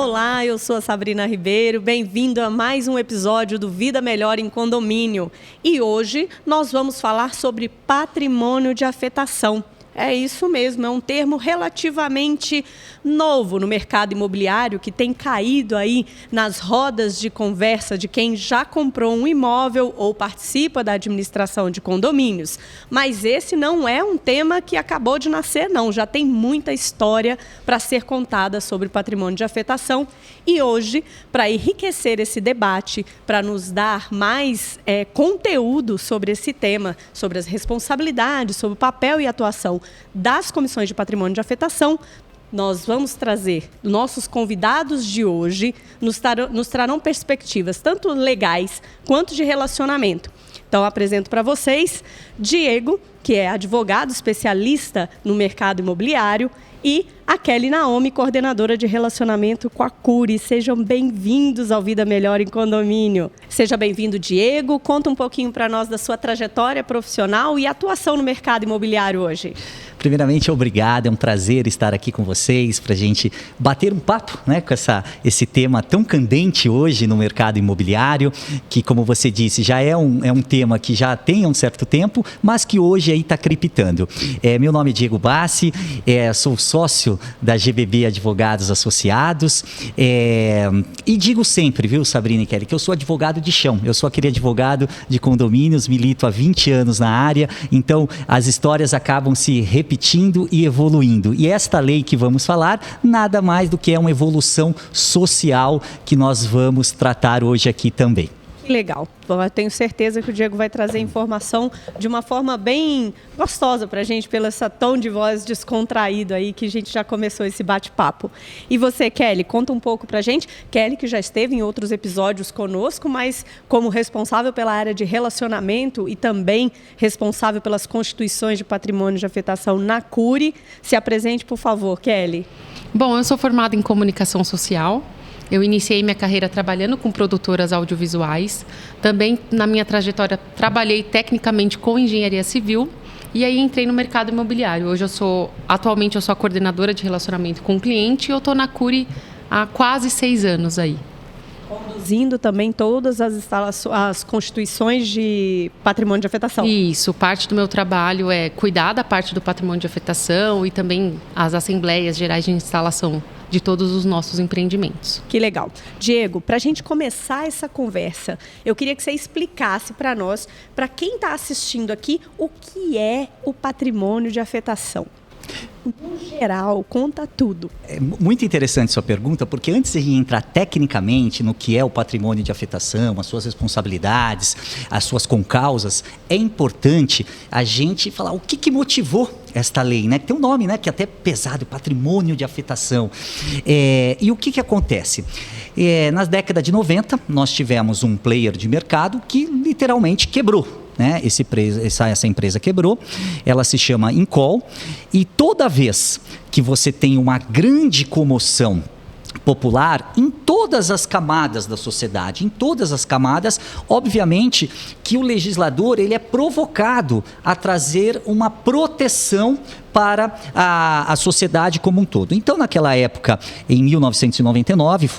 Olá, eu sou a Sabrina Ribeiro, bem-vindo a mais um episódio do Vida Melhor em Condomínio. E hoje nós vamos falar sobre patrimônio de afetação. É isso mesmo, é um termo relativamente novo no mercado imobiliário que tem caído aí nas rodas de conversa de quem já comprou um imóvel ou participa da administração de condomínios. Mas esse não é um tema que acabou de nascer, não. Já tem muita história para ser contada sobre patrimônio de afetação. E hoje, para enriquecer esse debate, para nos dar mais conteúdo sobre esse tema, sobre as responsabilidades, sobre o papel e atuação das comissões de patrimônio de afetação, nós vamos trazer nossos convidados de hoje, nos trarão perspectivas tanto legais quanto de relacionamento. Então, apresento para vocês Diego, que é advogado especialista no mercado imobiliário, e a Kelly Naomi, coordenadora de relacionamento com a Cury. Sejam bem-vindos ao Vida Melhor em Condomínio. Seja bem-vindo, Diego. Conta um pouquinho para nós da sua trajetória profissional e atuação no mercado imobiliário hoje. Primeiramente, obrigado. É um prazer estar aqui com vocês para a gente bater um papo, né, com esse tema tão candente hoje no mercado imobiliário, que, como você disse, já é um tema que já tem um certo tempo, mas que hoje aí está crepitando. Meu nome é Diego Bassi, sou sócio da GBB Advogados Associados, e digo sempre, viu, Sabrina e Kelly, que eu sou advogado de chão. Eu sou aquele advogado de condomínios, milito há 20 anos na área, então as histórias acabam se repetindo e evoluindo. E esta lei que vamos falar, nada mais do que é uma evolução social que nós vamos tratar hoje aqui também. Que legal. Bom, eu tenho certeza que o Diego vai trazer informação de uma forma bem gostosa para a gente, pelo esse tom de voz descontraído aí que a gente já começou esse bate-papo. E você, Kelly, conta um pouco para a gente. Kelly, que já esteve em outros episódios conosco, mas como responsável pela área de relacionamento e também responsável pelas constituições de patrimônio de afetação na Cury. Se apresente, por favor, Kelly. Bom, eu sou formada em comunicação social. Eu iniciei minha carreira trabalhando com produtoras audiovisuais. Também, na minha trajetória, trabalhei tecnicamente com engenharia civil. E aí entrei no mercado imobiliário. Atualmente, eu sou a coordenadora de relacionamento com o cliente e eu estou na Cury há quase 6 anos aí. Conduzindo também todas as constituições de patrimônio de afetação. Isso, parte do meu trabalho é cuidar da parte do patrimônio de afetação e também as assembleias gerais de instalação de todos os nossos empreendimentos. Que legal. Diego, para a gente começar essa conversa, eu queria que você explicasse para nós, para quem está assistindo aqui, o que é o patrimônio de afetação. No geral, conta tudo. É muito interessante sua pergunta, porque antes de entrar tecnicamente no que é o patrimônio de afetação, as suas responsabilidades, as suas concausas, é importante a gente falar o que motivou esta lei, né? Tem um nome, né, que é até pesado, patrimônio de afetação. E o que acontece? Nas décadas de 90, nós tivemos um player de mercado que literalmente quebrou. Né? Essa empresa quebrou, ela se chama Incol, e toda vez que você tem uma grande comoção popular em todas as camadas da sociedade, em todas as camadas, obviamente que o legislador ele é provocado a trazer uma proteção para a sociedade como um todo. Então, naquela época, em 1999,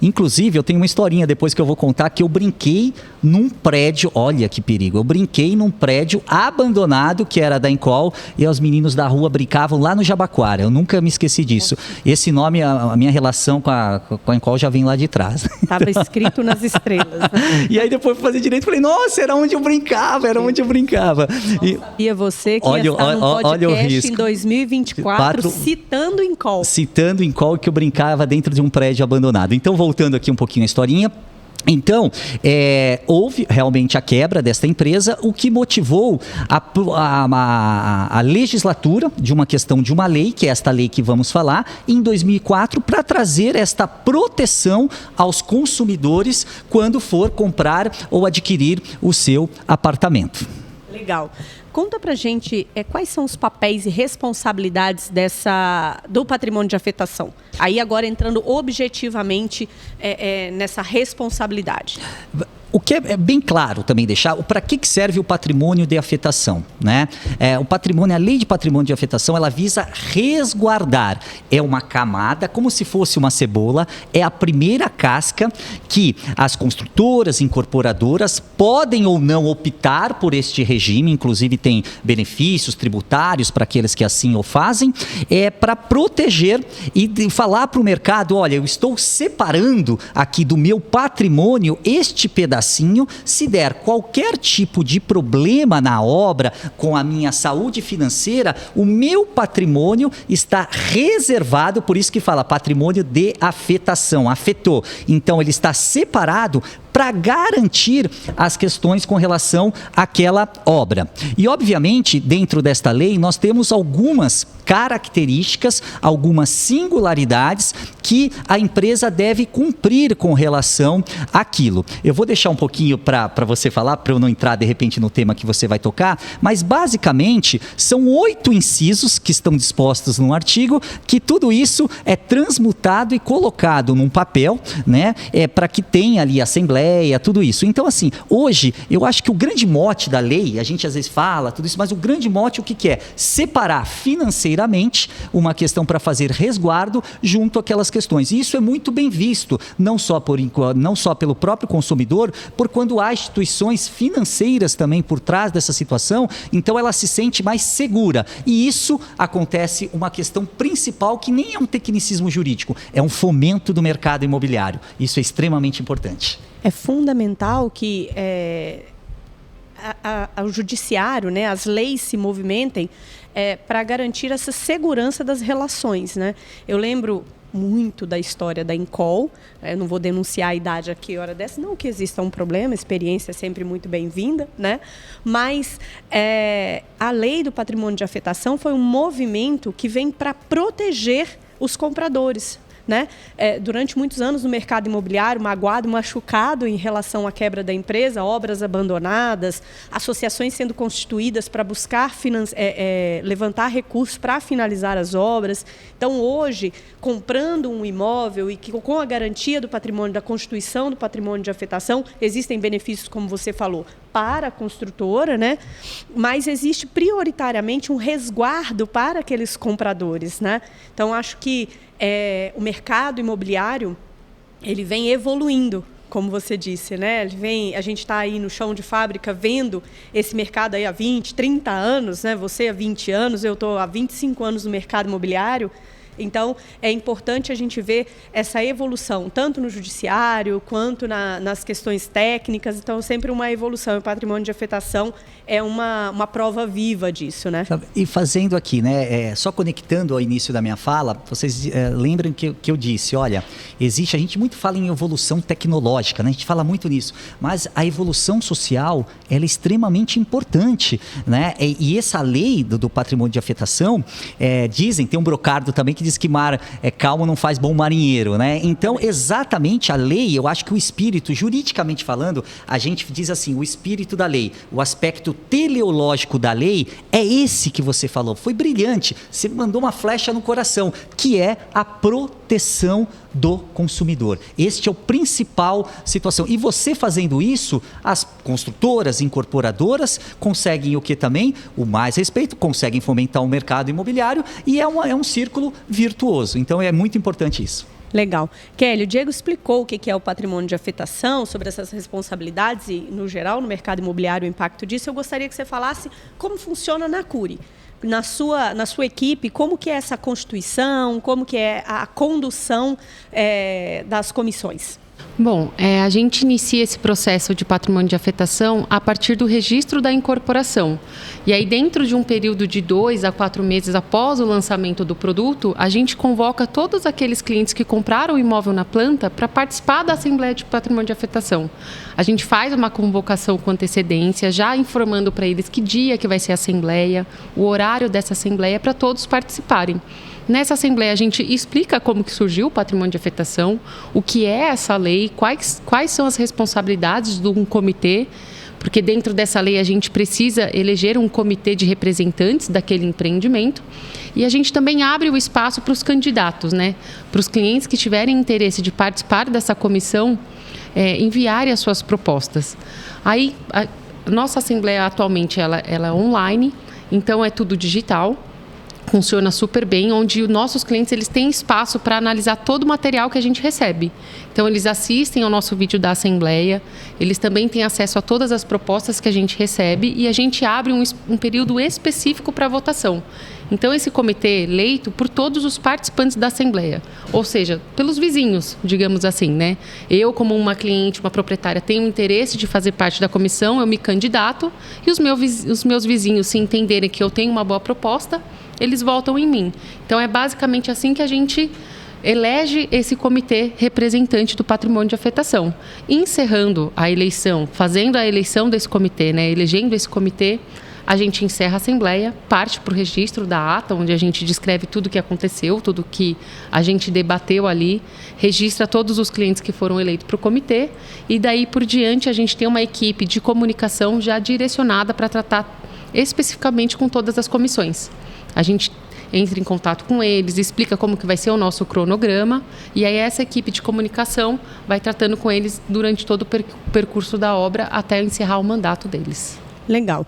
inclusive, eu tenho uma historinha depois que eu vou contar, que eu brinquei num prédio, olha que perigo, eu brinquei num prédio abandonado, que era da Incol, e os meninos da rua brincavam lá no Jabaquara, eu nunca me esqueci disso. Esse nome, a minha relação com a Incol já vem lá de trás. Estava escrito nas estrelas. Né? E aí depois fui fazer direito, falei, nossa, era onde eu brincava. E você que ia estar num podcast em 2024, citando Incol. Citando Incol, que eu brincava dentro de um prédio abandonado. Então, voltando aqui um pouquinho a historinha. Então, houve realmente a quebra desta empresa, o que motivou a legislatura de uma questão de uma lei, que é esta lei que vamos falar, em 2004, para trazer esta proteção aos consumidores quando for comprar ou adquirir o seu apartamento. Legal. Conta pra gente quais são os papéis e responsabilidades do patrimônio de afetação. Aí agora entrando objetivamente nessa responsabilidade. O que é bem claro também deixar, para que serve o patrimônio de afetação, né? O patrimônio, a lei de patrimônio de afetação, ela visa resguardar. É uma camada, como se fosse uma cebola, é a primeira casca que as construtoras, incorporadoras podem ou não optar por este regime, inclusive tem benefícios tributários para aqueles que assim o fazem, para proteger e falar para o mercado, olha, eu estou separando aqui do meu patrimônio este pedacinho, se der qualquer tipo de problema na obra com a minha saúde financeira, o meu patrimônio está reservado, por isso que fala patrimônio de afetação, afetou. Então ele está separado para garantir as questões com relação àquela obra. E, obviamente, dentro desta lei, nós temos algumas características, algumas singularidades que a empresa deve cumprir com relação àquilo. Eu vou deixar um pouquinho para você falar, para eu não entrar, de repente, no tema que você vai tocar, mas, basicamente, são 8 incisos que estão dispostos no artigo, que tudo isso é transmutado e colocado num papel, né, para que tenha ali assembleia, tudo isso. Então, assim, hoje, eu acho que o grande mote da lei, a gente às vezes fala tudo isso, mas o grande mote o que é? Separar financeiramente uma questão para fazer resguardo junto àquelas questões. E isso é muito bem visto, não só pelo próprio consumidor, por quando há instituições financeiras também por trás dessa situação, então ela se sente mais segura. E isso acontece uma questão principal que nem é um tecnicismo jurídico, é um fomento do mercado imobiliário. Isso é extremamente importante. É fundamental que o judiciário, né, as leis se movimentem para garantir essa segurança das relações, né? Eu lembro muito da história da Incol, não vou denunciar a idade aqui, hora dessa, não que exista um problema, a experiência é sempre muito bem-vinda, né? Mas a lei do patrimônio de afetação foi um movimento que vem para proteger os compradores, né? Durante muitos anos no mercado imobiliário, magoado, machucado em relação à quebra da empresa, obras abandonadas, associações sendo constituídas para buscar levantar recursos para finalizar as obras. Então, hoje, comprando um imóvel e que, com a garantia do patrimônio, da constituição do patrimônio de afetação, existem benefícios, como você falou, para a construtora, né? Mas existe prioritariamente um resguardo para aqueles compradores, né? Então, acho que o mercado imobiliário ele vem evoluindo, como você disse, né? A gente está aí no chão de fábrica vendo esse mercado aí há 20, 30 anos, né? Você há 20 anos, eu estou há 25 anos no mercado imobiliário. Então, é importante a gente ver essa evolução, tanto no judiciário quanto nas questões técnicas. Então, sempre uma evolução. O patrimônio de afetação é uma prova viva disso, né? E fazendo aqui, né, só conectando ao início da minha fala, vocês lembram que eu disse, olha, a gente muito fala em evolução tecnológica, né? A gente fala muito nisso, mas a evolução social, ela é extremamente importante, né? E essa lei do patrimônio de afetação, dizem, tem um brocardo também que diz que mar calmo não faz bom marinheiro, né? Então, exatamente a lei, eu acho que o espírito, juridicamente falando, a gente diz assim, o espírito da lei, o aspecto teleológico da lei é esse que você falou. Foi brilhante, você mandou uma flecha no coração, que é a proteção do consumidor. Este é o principal situação. E você fazendo isso, as construtoras, incorporadoras conseguem o que também? O mais respeito, conseguem fomentar o mercado imobiliário e é um círculo virtuoso. Então é muito importante isso. Legal. Kelly, o Diego explicou o que é o patrimônio de afetação, sobre essas responsabilidades e, no geral, no mercado imobiliário, o impacto disso. Eu gostaria que você falasse como funciona na Cury. Na sua equipe, como que é essa constituição, como que é a condução das comissões? Bom, a gente inicia esse processo de patrimônio de afetação a partir do registro da incorporação. E aí, dentro de um período de 2 a 4 meses após o lançamento do produto, a gente convoca todos aqueles clientes que compraram o imóvel na planta para participar da Assembleia de Patrimônio de Afetação. A gente faz uma convocação com antecedência, já informando para eles que dia que vai ser a Assembleia, o horário dessa Assembleia, para todos participarem. Nessa Assembleia, a gente explica como que surgiu o patrimônio de afetação, o que é essa lei, quais são as responsabilidades de um comitê, porque dentro dessa lei a gente precisa eleger um comitê de representantes daquele empreendimento. E a gente também abre o espaço para os candidatos, né? Para os clientes que tiverem interesse de participar dessa comissão, enviarem as suas propostas. Aí, a nossa assembleia atualmente ela é online, então é tudo digital. Funciona super bem, onde os nossos clientes eles têm espaço para analisar todo o material que a gente recebe. Então, eles assistem ao nosso vídeo da Assembleia, eles também têm acesso a todas as propostas que a gente recebe e a gente abre um período específico para votação. Então, esse comitê é eleito por todos os participantes da Assembleia, ou seja, pelos vizinhos, digamos assim, né? Eu, como uma cliente, uma proprietária, tenho interesse de fazer parte da comissão, eu me candidato e os meus vizinhos, se entenderem que eu tenho uma boa proposta, eles votam em mim. Então, é basicamente assim que a gente elege esse comitê representante do patrimônio de afetação. Encerrando a eleição, fazendo a eleição desse comitê, né, elegendo esse comitê, a gente encerra a assembleia, parte para o registro da ata, onde a gente descreve tudo o que aconteceu, tudo o que a gente debateu ali, registra todos os clientes que foram eleitos para o comitê e daí por diante a gente tem uma equipe de comunicação já direcionada para tratar especificamente com todas as comissões. A gente entra em contato com eles, explica como que vai ser o nosso cronograma e aí essa equipe de comunicação vai tratando com eles durante todo o percurso da obra até encerrar o mandato deles. Legal.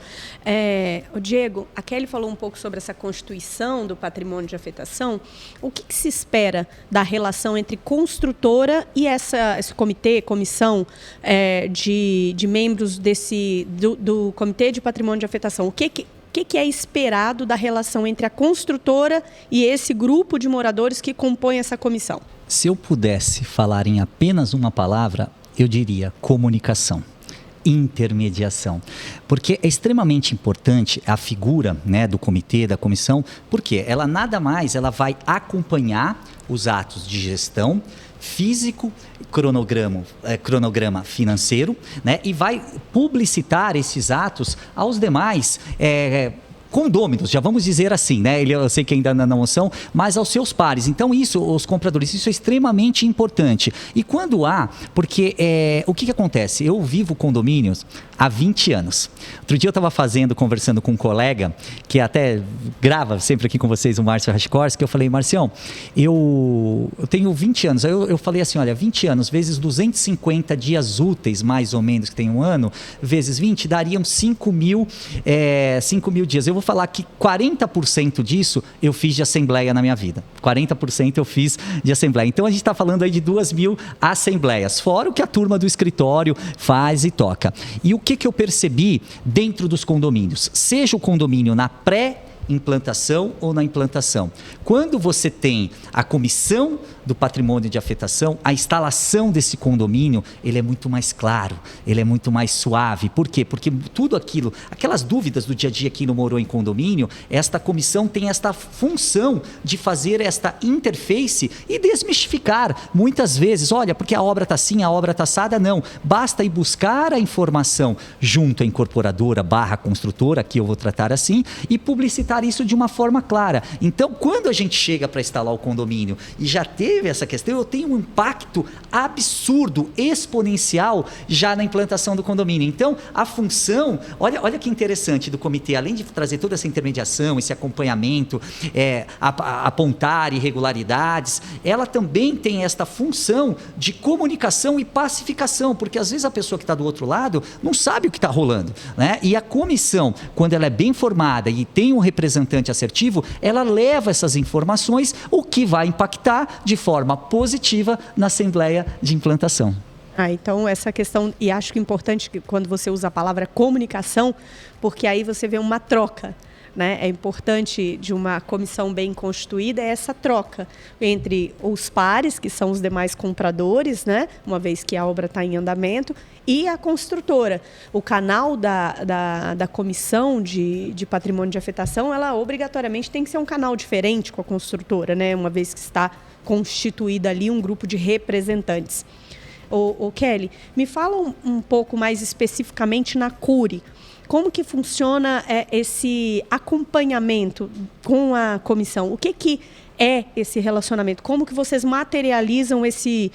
O Diego, a Kelly falou um pouco sobre essa constituição do patrimônio de afetação. O que se espera da relação entre construtora e esse comitê, comissão de membros do Comitê de Patrimônio de Afetação? O que é esperado da relação entre a construtora e esse grupo de moradores que compõem essa comissão? Se eu pudesse falar em apenas uma palavra, eu diria comunicação. Intermediação, porque é extremamente importante a figura, né, do comitê, da comissão, porque ela nada mais, ela vai acompanhar os atos de gestão físico, cronograma financeiro, né, e vai publicitar esses atos aos demais condôminos, já vamos dizer assim, né? Eu sei que ainda não são, mas aos seus pares. Então, isso, os compradores, isso é extremamente importante. E quando porque o que acontece? Eu vivo condomínios há 20 anos. Outro dia eu estava conversando com um colega, que até grava sempre aqui com vocês, o Márcio Raskorski, que eu falei, Marcião, eu tenho 20 anos. Aí eu falei assim, olha, 20 anos vezes 250 dias úteis, mais ou menos, que tem um ano, vezes 20, dariam 5 mil dias. Eu vou falar que 40% disso eu fiz de assembleia na minha vida. 40% eu fiz de assembleia. Então, a gente está falando aí de 2.000 assembleias, fora o que a turma do escritório faz e toca. E o que eu percebi dentro dos condomínios? Seja o condomínio na pré-implantação ou na implantação. Quando você tem a comissão do patrimônio de afetação, a instalação desse condomínio, ele é muito mais claro, ele é muito mais suave. Por quê? Porque tudo aquilo, aquelas dúvidas do dia a dia aqui no Morou em Condomínio, esta comissão tem esta função de fazer esta interface e desmistificar. Muitas vezes, olha, porque a obra está assim, a obra está assada, não. Basta ir buscar a informação junto à incorporadora / construtora, que eu vou tratar assim, e publicitar isso de uma forma clara. Então, quando a gente chega para instalar o condomínio e já teve essa questão, eu tenho um impacto absurdo, exponencial, já na implantação do condomínio. Então, a função, olha que interessante do comitê, além de trazer toda essa intermediação, esse acompanhamento, apontar irregularidades, ela também tem esta função de comunicação e pacificação, porque às vezes a pessoa que está do outro lado não sabe o que está rolando, né? E a comissão, quando ela é bem formada e tem um representante assertivo, ela leva essas informações, o que vai impactar de forma positiva na Assembleia de Implantação. Então essa questão, e acho que é importante que quando você usa a palavra comunicação, porque aí você vê uma troca, né? É importante de uma comissão bem constituída essa troca entre os pares, que são os demais compradores, né? Uma vez que a obra está em andamento, e a construtora. O canal da comissão de patrimônio de afetação, ela obrigatoriamente tem que ser um canal diferente com a construtora, né? Uma vez que está constituída ali um grupo de representantes. Kelly, me fala um pouco mais especificamente na CURI. Como que funciona esse acompanhamento com a comissão? O que é esse relacionamento? Como que vocês materializam esse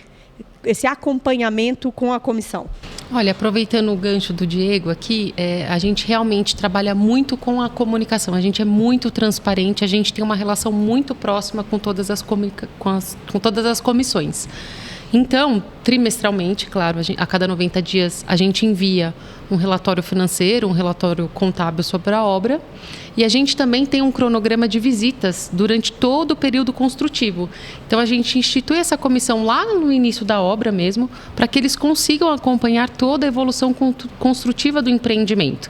acompanhamento com a comissão? Olha, aproveitando o gancho do Diego aqui, a gente realmente trabalha muito com a comunicação, a gente é muito transparente, a gente tem uma relação muito próxima com todas as comissões. Então, trimestralmente, claro, a cada 90 dias a gente envia um relatório financeiro, um relatório contábil sobre a obra. E a gente também tem um cronograma de visitas durante todo o período construtivo. Então, a gente institui essa comissão lá no início da obra mesmo, para que eles consigam acompanhar toda a evolução construtiva do empreendimento.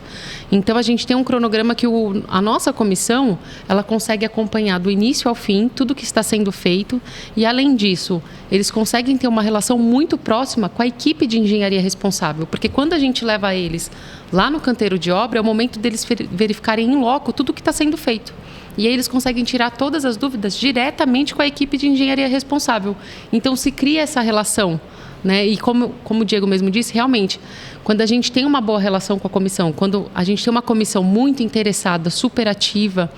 Então, a gente tem um cronograma que a nossa comissão, ela consegue acompanhar do início ao fim tudo que está sendo feito. E, além disso, eles conseguem ter uma relação muito próxima com a equipe de engenharia responsável. Porque quando a gente leva eles lá no canteiro de obra, é o momento deles verificarem em loco tudo o que está sendo feito. E aí eles conseguem tirar todas as dúvidas diretamente com a equipe de engenharia responsável. Então, se cria essa relação, né? E como o Diego mesmo disse, realmente, quando a gente tem uma boa relação com a comissão, quando a gente tem uma comissão muito interessada, super ativa,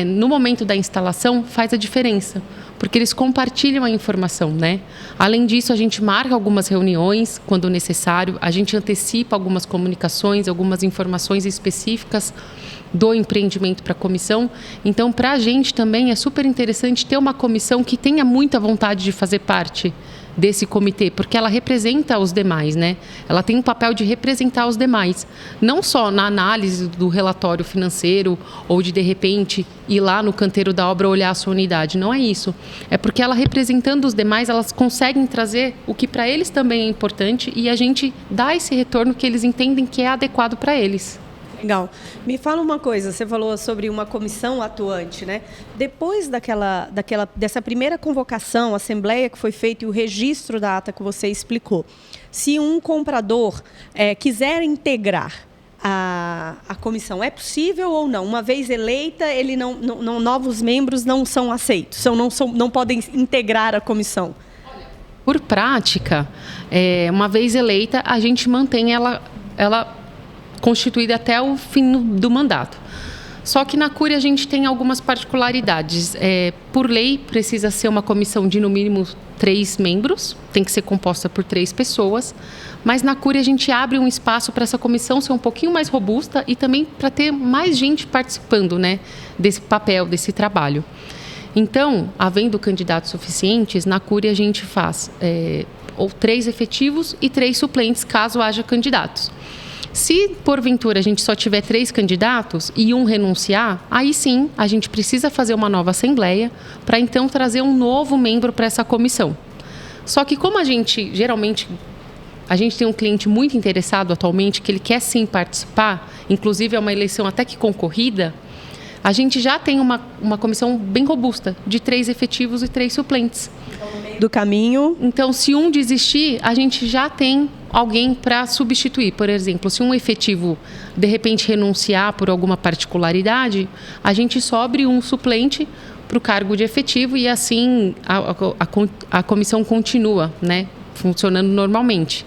no momento da instalação, faz a diferença, porque eles compartilham a informação, né? Além disso, a gente marca algumas reuniões quando necessário, a gente antecipa algumas comunicações, algumas informações específicas do empreendimento para a comissão. Então, para a gente também é super interessante ter uma comissão que tenha muita vontade de fazer parte desse comitê, porque ela representa os demais, né? Ela tem um papel de representar os demais, não só na análise do relatório financeiro ou de repente, ir lá no canteiro da obra olhar a sua unidade. Não é isso. É porque ela representando os demais, elas conseguem trazer o que para eles também é importante e a gente dá esse retorno que eles entendem que é adequado para eles. Legal. Me fala uma coisa, você falou sobre uma comissão atuante, né? Depois dessa primeira convocação, assembleia que foi feita e o registro da ata que você explicou, se um comprador quiser integrar a comissão, é possível ou não? Uma vez eleita, ele novos membros não são aceitos, não podem integrar a comissão? Por prática, uma vez eleita, a gente mantém ela constituída até o fim do mandato. Só que na Cury a gente tem algumas particularidades. Por lei, precisa ser uma comissão de no mínimo 3 membros, tem que ser composta por 3 pessoas, mas na Cury a gente abre um espaço para essa comissão ser um pouquinho mais robusta e também para ter mais gente participando, né, desse papel, desse trabalho. Então, havendo candidatos suficientes, na Cury a gente faz 3 efetivos e 3 suplentes, caso haja candidatos. Se, porventura, a gente só tiver 3 candidatos e um renunciar, aí sim, a gente precisa fazer uma nova assembleia para, então, trazer um novo membro para essa comissão. Só que como geralmente, a gente tem um cliente muito interessado atualmente, que ele quer sim participar, inclusive é uma eleição até que concorrida, a gente já tem uma comissão bem robusta, de 3 efetivos e 3 suplentes. Do caminho. Então, se um desistir, a gente já tem alguém para substituir. Por exemplo, se um efetivo, de repente, renunciar por alguma particularidade, a gente sobe um suplente para o cargo de efetivo e assim a comissão continua, né, funcionando normalmente.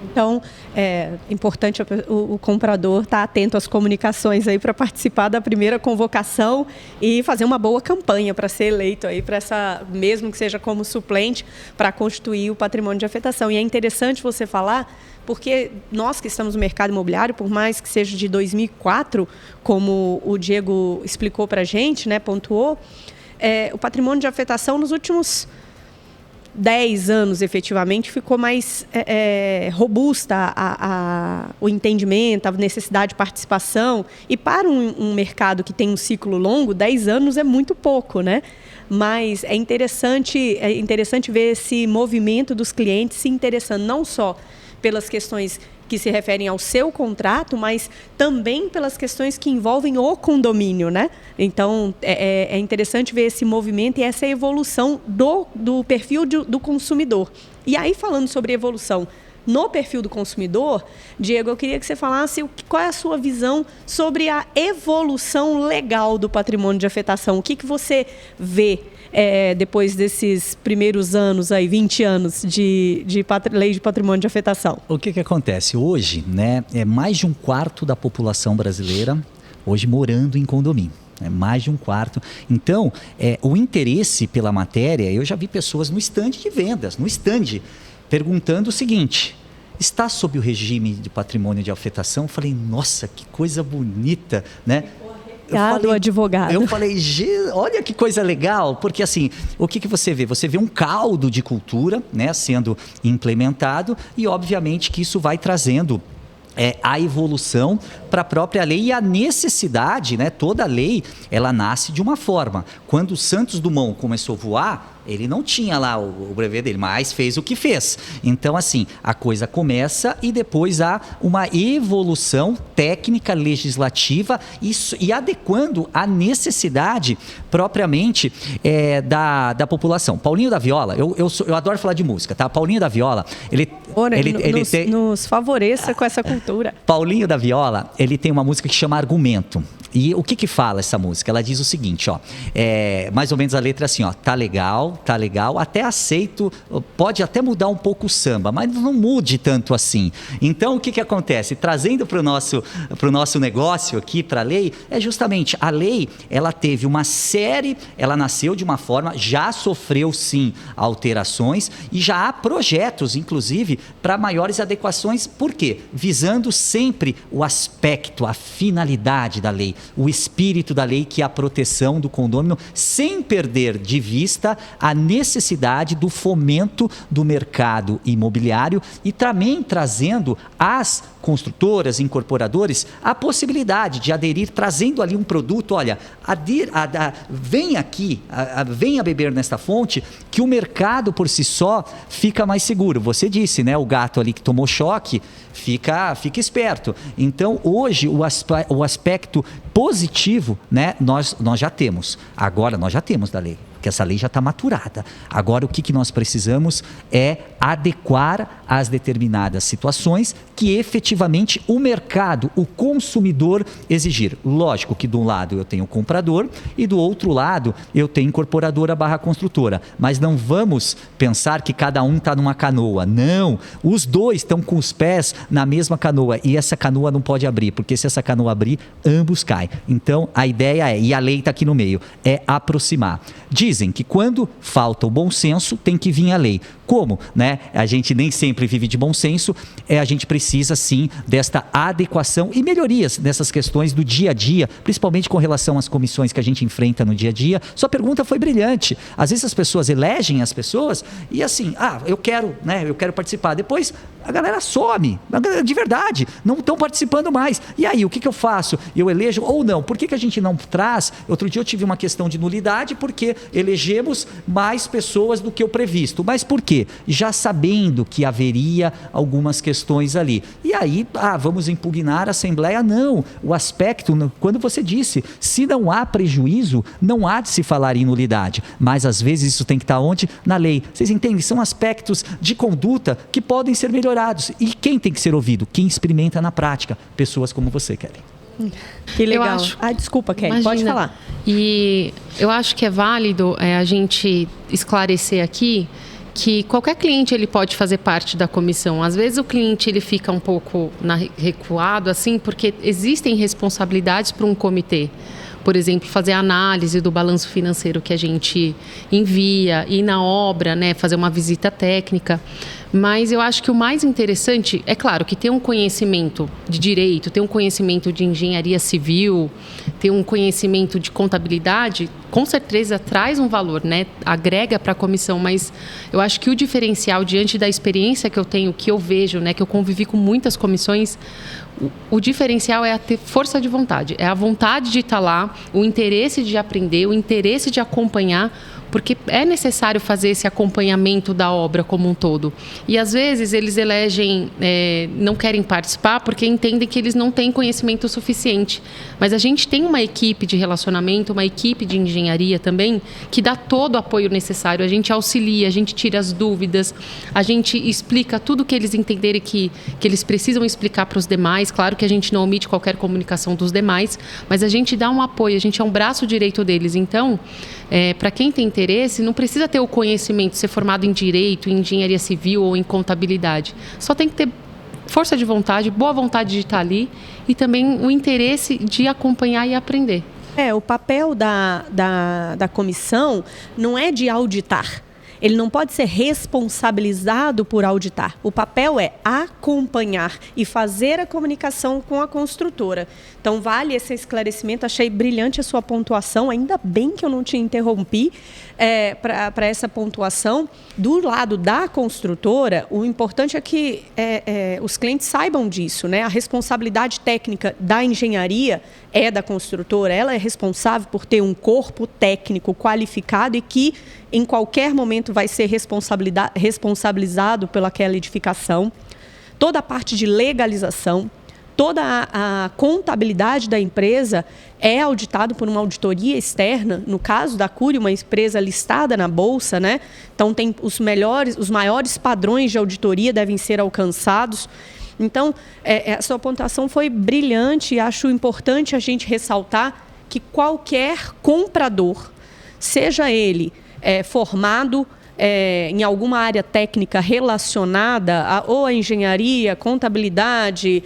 Então, é importante o comprador estar atento às comunicações aí para participar da primeira convocação e fazer uma boa campanha para ser eleito aí para essa, mesmo que seja como suplente, para constituir o patrimônio de afetação. E é interessante você falar, porque nós que estamos no mercado imobiliário, por mais que seja de 2004, como o Diego explicou para a gente, né, pontuou, o patrimônio de afetação nos últimos 10 anos, efetivamente, ficou mais robusta o entendimento, a necessidade de participação. E para um mercado que tem um ciclo longo, 10 anos é muito pouco, né? Mas é interessante ver esse movimento dos clientes se interessando não só pelas questões que se referem ao seu contrato, mas também pelas questões que envolvem o condomínio, né? Então, é interessante ver esse movimento e essa evolução do perfil do consumidor. E aí, falando sobre evolução no perfil do consumidor, Diego, eu queria que você falasse qual é a sua visão sobre a evolução legal do patrimônio de afetação. O que você vê depois desses primeiros anos, aí, 20 anos de lei de patrimônio de afetação? O que acontece? Hoje, né, mais de 1/4 da população brasileira hoje morando em condomínio. Mais de 1/4. Então, o interesse pela matéria, eu já vi pessoas no estande de vendas, perguntando o seguinte: está sob o regime de patrimônio de afetação? Eu falei, nossa, que coisa bonita, né? Obrigado, advogado. Eu falei, olha que coisa legal, porque assim, o que você vê? Você vê um caldo de cultura, né, sendo implementado e obviamente que isso vai trazendo a evolução para a própria lei e a necessidade, né? Toda lei, ela nasce de uma forma. Quando o Santos Dumont começou a voar, ele não tinha lá o brevet dele, mas fez o que fez. Então, assim, a coisa começa e depois há uma evolução técnica, legislativa e adequando a necessidade propriamente da população. Paulinho da Viola, eu adoro falar de música, tá? Paulinho da Viola, nos favoreça com essa cultura. Paulinho da Viola, ele tem uma música que chama Argumento. E o que fala essa música? Ela diz o seguinte, ó, mais ou menos a letra é assim, ó, tá legal, até aceito, pode até mudar um pouco o samba, mas não mude tanto assim. Então, o que acontece? Trazendo para o nosso negócio aqui, para a lei, é justamente, a lei, ela teve uma série, ela nasceu de uma forma, já sofreu sim alterações e já há projetos, inclusive, para maiores adequações, por quê? Visando sempre o aspecto, a finalidade da lei, o espírito da lei, que é a proteção do condômino, sem perder de vista a necessidade do fomento do mercado imobiliário e também trazendo às construtoras, incorporadores, a possibilidade de aderir, trazendo ali um produto, olha, vem aqui, venha beber nesta fonte, que o mercado por si só fica mais seguro. Você disse, né, o gato ali que tomou choque, fica esperto. Então, hoje, o aspecto positivo, né, nós já temos. Agora, nós já temos da lei, porque essa lei já está maturada. Agora, o que nós precisamos é adequar as determinadas situações que efetivamente o mercado, o consumidor exigir. Lógico que de um lado eu tenho o comprador e do outro lado eu tenho incorporadora / construtora. Mas não vamos pensar que cada um está numa canoa. Não, os dois estão com os pés na mesma canoa e essa canoa não pode abrir, porque se essa canoa abrir, ambos caem. Então, a ideia e a lei está aqui no meio, é aproximar. Dizem que quando falta o bom senso, tem que vir a lei. Como, né? A gente nem sempre vive de bom senso, a gente precisa sim desta adequação e melhorias nessas questões do dia a dia, principalmente com relação às comissões que a gente enfrenta no dia a dia. Sua pergunta foi brilhante. Às vezes as pessoas elegem as pessoas e assim, eu quero participar. Depois a galera some, de verdade, não estão participando mais. E aí, o que eu faço? Eu elejo ou não? Por que a gente não traz? Outro dia eu tive uma questão de nulidade porque elegemos mais pessoas do que o previsto. Mas por quê? Já sabendo que haveria algumas questões ali. E aí, vamos impugnar a Assembleia? Não. O aspecto, quando você disse, se não há prejuízo, não há de se falar em nulidade. Mas às vezes isso tem que estar onde? Na lei. Vocês entendem? São aspectos de conduta que podem ser melhorados. E quem tem que ser ouvido? Quem experimenta na prática. Pessoas como você, Kelly. Que legal. Desculpa, Kelly, imagina, pode falar. E eu acho que é válido a gente esclarecer aqui que qualquer cliente ele pode fazer parte da comissão. Às vezes o cliente ele fica um pouco recuado assim, porque existem responsabilidades para um comitê. Por exemplo, fazer a análise do balanço financeiro que a gente envia, ir na obra, né, fazer uma visita técnica. Mas eu acho que o mais interessante, é claro, que ter um conhecimento de direito, ter um conhecimento de engenharia civil, ter um conhecimento de contabilidade, com certeza traz um valor, né? Agrega para a comissão, mas eu acho que o diferencial, diante da experiência que eu tenho, que eu vejo, né, que eu convivi com muitas comissões, o diferencial é ter força de vontade, é a vontade de estar lá, o interesse de aprender, o interesse de acompanhar, porque é necessário fazer esse acompanhamento da obra como um todo. E às vezes eles elegem, não querem participar porque entendem que eles não têm conhecimento suficiente. Mas a gente tem uma equipe de relacionamento, uma equipe de engenharia também, que dá todo o apoio necessário. A gente auxilia, a gente tira as dúvidas, a gente explica tudo que eles entenderem que eles precisam explicar para os demais. Claro que a gente não omite qualquer comunicação dos demais, mas a gente dá um apoio, a gente é um braço direito deles. Então, para quem tem interesse, não precisa ter o conhecimento, ser formado em direito, em engenharia civil ou em contabilidade. Só tem que ter força de vontade, boa vontade de estar ali e também o interesse de acompanhar e aprender. O papel da comissão não é de auditar. ele não pode ser responsabilizado por auditar. O papel é acompanhar e fazer a comunicação com a construtora. Então, vale esse esclarecimento. Achei brilhante a sua pontuação. Ainda bem que eu não te interrompi para essa pontuação. Do lado da construtora, o importante é que os clientes saibam disso, né? A responsabilidade técnica da engenharia é da construtora. Ela é responsável por ter um corpo técnico qualificado e que, em qualquer momento, vai ser responsabilizado pelaquela edificação. Toda a parte de legalização, toda a contabilidade da empresa é auditado por uma auditoria externa. No caso da Cury, uma empresa listada na Bolsa, né? Então, tem os maiores padrões de auditoria devem ser alcançados. Então, a sua pontuação foi brilhante e acho importante a gente ressaltar que qualquer comprador, seja ele formado em alguma área técnica relacionada ou a engenharia, contabilidade,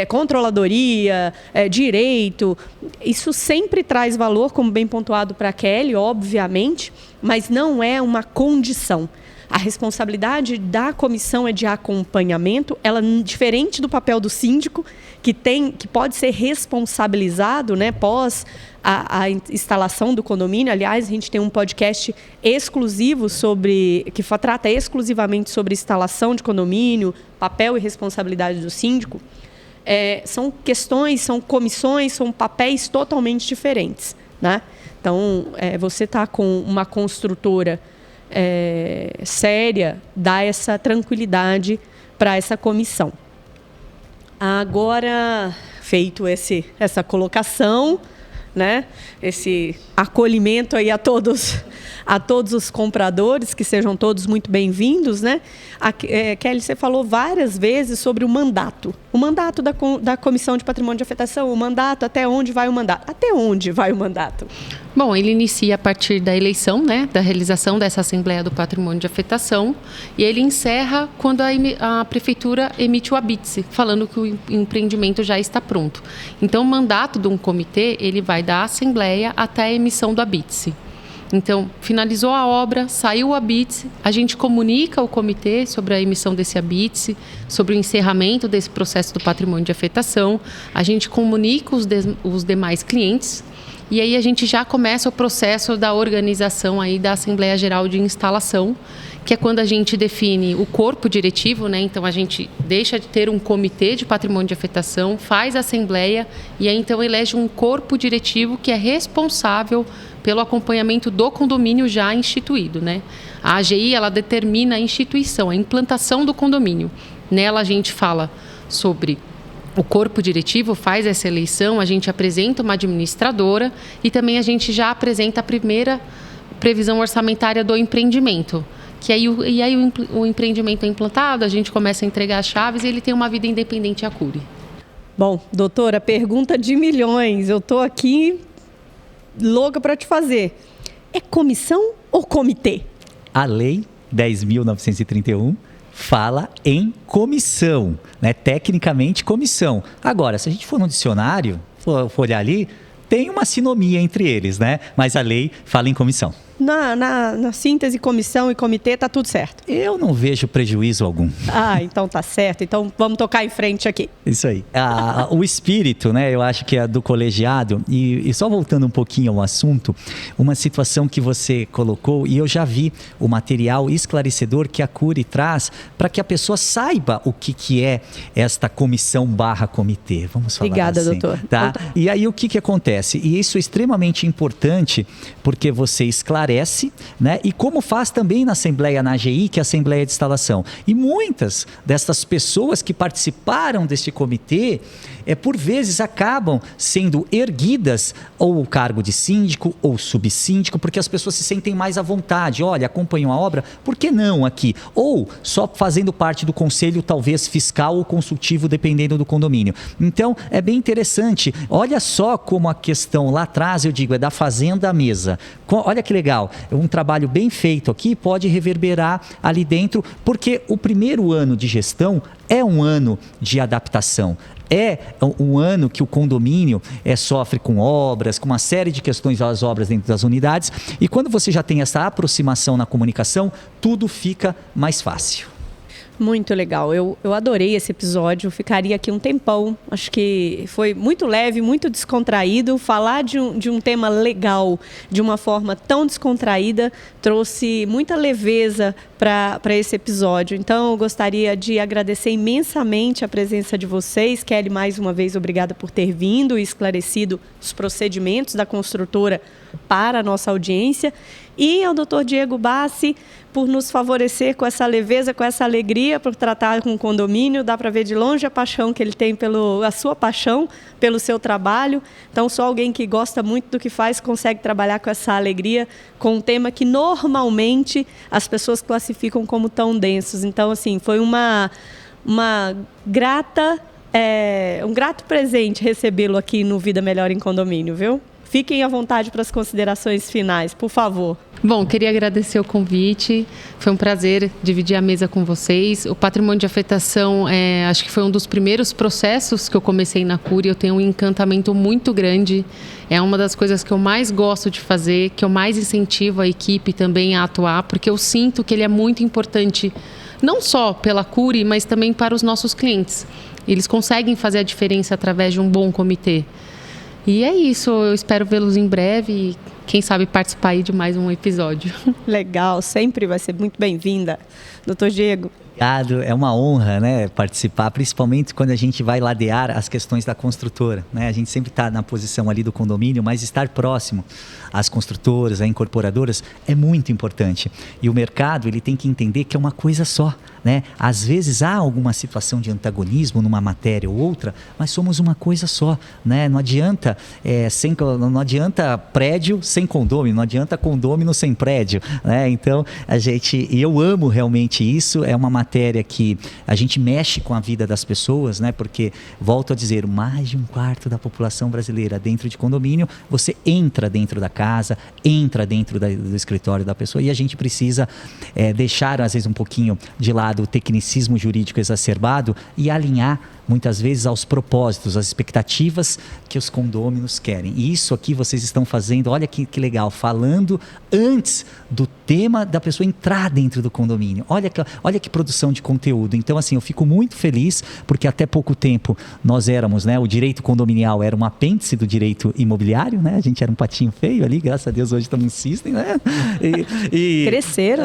controladoria, direito, isso sempre traz valor, como bem pontuado para a Kelly, obviamente, mas não é uma condição. A responsabilidade da comissão é de acompanhamento, ela diferente do papel do síndico, que pode ser responsabilizado, né, pós a instalação do condomínio. Aliás, a gente tem um podcast exclusivo que trata exclusivamente sobre instalação de condomínio, papel e responsabilidade do síndico. São questões, são comissões, são papéis totalmente diferentes, né? Então, você está com uma construtora séria, dá essa tranquilidade para essa comissão. Agora, feito essa colocação, né, esse acolhimento aí a todos os compradores, que sejam todos muito bem-vindos, né? Kelly, você falou várias vezes sobre o mandato da Comissão de Patrimônio de Afetação, o mandato, até onde vai o mandato? Até onde vai o mandato? Bom, ele inicia a partir da eleição, né, da realização dessa Assembleia do Patrimônio de Afetação, e ele encerra quando a Prefeitura emite o habite, falando que o empreendimento já está pronto. Então, o mandato de um comitê, ele vai da Assembleia até a emissão do habite. Então, finalizou a obra, saiu o habite, a gente comunica ao comitê sobre a emissão desse habite, sobre o encerramento desse processo do patrimônio de afetação, a gente comunica os demais clientes, e aí a gente já começa o processo da organização aí da Assembleia Geral de Instalação, que é quando a gente define o corpo diretivo, né? Então a gente deixa de ter um comitê de patrimônio de afetação, faz a assembleia e aí então elege um corpo diretivo que é responsável pelo acompanhamento do condomínio já instituído, né? A AGI, ela determina a instituição, a implantação do condomínio. Nela a gente fala sobre o corpo diretivo, faz essa eleição, a gente apresenta uma administradora e também a gente já apresenta a primeira previsão orçamentária do empreendimento. Aí o empreendimento é implantado, a gente começa a entregar as chaves e ele tem uma vida independente à Cury. Bom, doutora, pergunta de milhões. Eu estou aqui louca para te fazer. É comissão ou comitê? A Lei 10.931 fala em comissão, né? Tecnicamente, comissão. Agora, se a gente for no dicionário, for olhar ali, tem uma sinomia entre eles, né? Mas a lei fala em comissão. Na síntese, comissão e comitê, tá tudo certo? Eu não vejo prejuízo algum. Então tá certo. Então vamos tocar em frente aqui. Isso aí. O espírito, né, eu acho que é do colegiado. E só voltando um pouquinho ao assunto, uma situação que você colocou, e eu já vi o material esclarecedor que a Cury traz para que a pessoa saiba o que é esta comissão/comitê. Vamos falar Obrigada, assim, doutor. Tá? E aí o que acontece? E isso é extremamente importante porque você esclarece, né? E como faz também na Assembleia, na AGI, que é a Assembleia de Instalação. E muitas dessas pessoas que participaram deste comitê, por vezes acabam sendo erguidas ou o cargo de síndico ou subsíndico, porque as pessoas se sentem mais à vontade. Olha, acompanham a obra, por que não aqui? Ou só fazendo parte do conselho, talvez fiscal ou consultivo, dependendo do condomínio. Então, é bem interessante. Olha só como a questão lá atrás, eu digo, é da fazenda à mesa. Olha que legal. legal. Um trabalho bem feito aqui pode reverberar ali dentro, porque o primeiro ano de gestão é um ano de adaptação. É um ano que o condomínio sofre com obras, com uma série de questões das obras dentro das unidades. E quando você já tem essa aproximação na comunicação, tudo fica mais fácil. Muito legal, eu adorei esse episódio, ficaria aqui um tempão, acho que foi muito leve, muito descontraído, falar de um tema legal, de uma forma tão descontraída, trouxe muita leveza para esse episódio. Então eu gostaria de agradecer imensamente a presença de vocês. Kelly, mais uma vez, obrigada por ter vindo e esclarecido os procedimentos da construtora para a nossa audiência, e ao Dr. Diego Bassi por nos favorecer com essa leveza, com essa alegria, por tratar com o condomínio. Dá para ver de longe a paixão que ele tem, a sua paixão pelo seu trabalho. Então, só alguém que gosta muito do que faz consegue trabalhar com essa alegria, com um tema que normalmente as pessoas classificam como tão densos. Então, assim, foi um grato presente recebê-lo aqui no Vida Melhor em Condomínio, viu? Fiquem à vontade para as considerações finais, por favor. Bom, queria agradecer o convite. Foi um prazer dividir a mesa com vocês. O patrimônio de afetação, acho que foi um dos primeiros processos que eu comecei na Cury. Eu tenho um encantamento muito grande. É uma das coisas que eu mais gosto de fazer, que eu mais incentivo a equipe também a atuar, porque eu sinto que ele é muito importante, não só pela Cury, mas também para os nossos clientes. Eles conseguem fazer a diferença através de um bom comitê. E é isso, eu espero vê-los em breve e, quem sabe, participar aí de mais um episódio. Legal, sempre vai ser muito bem-vinda. Dr. Diego. Obrigado, é uma honra, né, participar, principalmente quando a gente vai ladear as questões da construtora, né? A gente sempre está na posição ali do condomínio, mas estar próximo às construtoras, às incorporadoras é muito importante. E o mercado, ele tem que entender que é uma coisa só, né? Às vezes há alguma situação de antagonismo numa matéria ou outra, mas somos uma coisa só, né? Não adianta, não adianta prédio sem condômino, não adianta condômino sem prédio, né? Então, eu amo realmente isso, é uma matéria que a gente mexe com a vida das pessoas, né? Porque, volto a dizer, mais de um quarto da população brasileira dentro de condomínio, você entra dentro da casa, entra dentro do escritório da pessoa, e a gente precisa deixar, às vezes, um pouquinho de lado o tecnicismo jurídico exacerbado e alinhar muitas vezes aos propósitos, às expectativas que os condôminos querem. E isso aqui vocês estão fazendo, olha que legal, falando antes do tema da pessoa entrar dentro do condomínio. Olha que produção de conteúdo. Então, assim, eu fico muito feliz, porque até pouco tempo nós éramos, né, o direito condominial era um apêndice do direito imobiliário, né? A gente era um patinho feio ali, graças a Deus hoje estamos em cisne, né? Cresceram.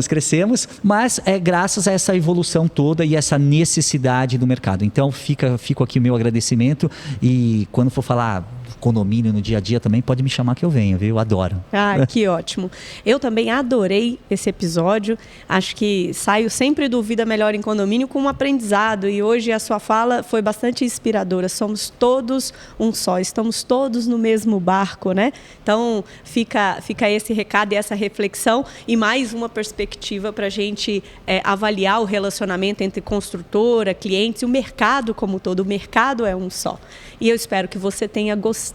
Crescemos, mas é graças a essa evolução toda e essa necessidade do mercado. Então, fico aqui o meu agradecimento, e quando for falar condomínio no dia a dia também, pode me chamar que eu venho, viu? Eu adoro. Que ótimo. Eu também adorei esse episódio. Acho que saio sempre do Vida Melhor em Condomínio com um aprendizado, e hoje a sua fala foi bastante inspiradora. Somos todos um só, estamos todos no mesmo barco, né? Então, fica esse recado e essa reflexão, e mais uma perspectiva para a gente avaliar o relacionamento entre construtora, clientes e o mercado como todo. O mercado é um só. E eu espero que você tenha gostado.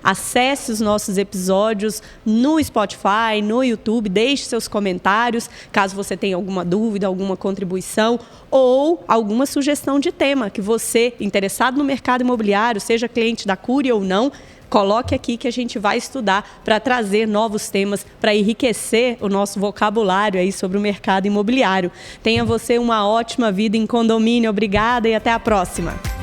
Acesse os nossos episódios no Spotify, no YouTube, deixe seus comentários, caso você tenha alguma dúvida, alguma contribuição ou alguma sugestão de tema que você, interessado no mercado imobiliário, seja cliente da Cury ou não, coloque aqui que a gente vai estudar para trazer novos temas, para enriquecer o nosso vocabulário aí sobre o mercado imobiliário. Tenha você uma ótima vida em condomínio. Obrigada e até a próxima.